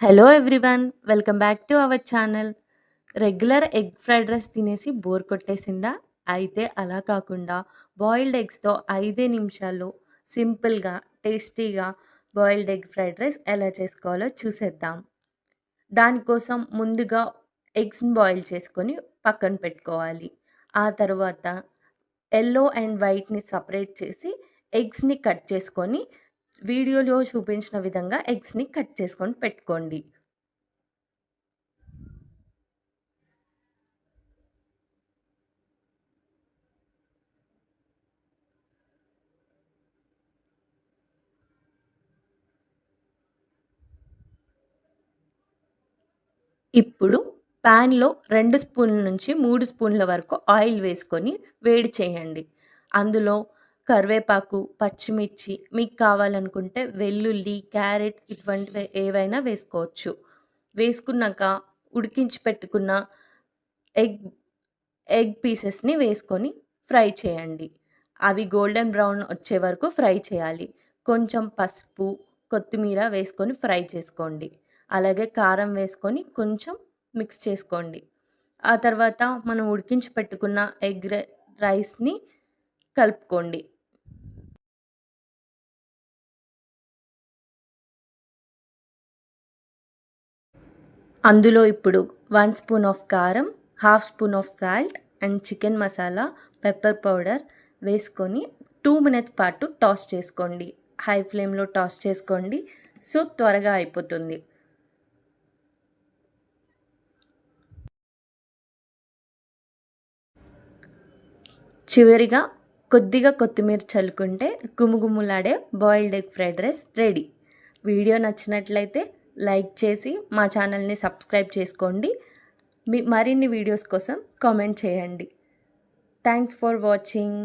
Hello everyone, welcome back to our channel. Regular egg fried rice తినేసి bore కొట్టేసిందా? అయితే అలా కాకుండా బాయిల్డ్ ఎగ్స్‌తో 5 నిమిషాల్లో సింపుల్‌గా, టేస్టీగా బాయిల్డ్ ఎగ్ ఫ్రైడ్ రైస్ ఎలా చేసుకోవాలో చూసేద్దాం. దానికోసం ముందుగా ఎగ్స్‌ని బాయిల్ చేసుకొని పక్కన పెట్టుకోవాలి. ఆ తర్వాత యెల్లో అండ్ వైట్‌ని సెపరేట్ చేసి ఎగ్స్‌ని కట్ చేసుకొని వీడియోలో చూపించిన విధంగా ఎగ్స్‌ని కట్ చేసుకొని పెట్టుకోండి. ఇప్పుడు పాన్‌లో 2 స్పూన్ల నుంచి 3 స్పూన్ల వరకు ఆయిల్ వేసుకొని వేడి చేయండి. అందులో కరివేపాకు, పచ్చిమిర్చి మీకు కావాలనుకుంటే వెల్లుల్లి, క్యారెట్ ఇటువంటివి ఏవైనా వేసుకోవచ్చు. వేసుకున్నాక ఉడికించి పెట్టుకున్న ఎగ్ ఎగ్ పీసెస్‌ని వేసుకొని ఫ్రై చేయండి. అవి గోల్డెన్ బ్రౌన్ వచ్చే వరకు ఫ్రై చేయాలి. కొంచెం పసుపు, కొత్తిమీర వేసుకొని ఫ్రై చేసుకోండి. అలాగే కారం వేసుకొని కొంచెం మిక్స్ చేసుకోండి. ఆ తర్వాత మనం ఉడికించి పెట్టుకున్న రైస్‌ని కలుపుకోండి. అందులో ఇప్పుడు 1 స్పూన్ ఆఫ్ కారం, half spoon of salt and chicken masala, pepper powder వేసుకొని 2 మినిట్స్ పాటు టాస్ చేసుకోండి. హై ఫ్లేమ్‌లో టాస్ చేసుకోండి. సో, త్వరగా అయిపోతుంది. చివరిగా కొద్దిగా కొత్తిమీర చల్లుకుంటే గుమగుమలాడే boiled egg fried rice ready. Video నచ్చినట్లయితే లైక్ చేసి మా ఛానల్‌ని సబ్స్క్రైబ్ చేసుకోండి. మరిన్ని వీడియోస్ కోసం కామెంట్ చేయండి. Thanks for watching.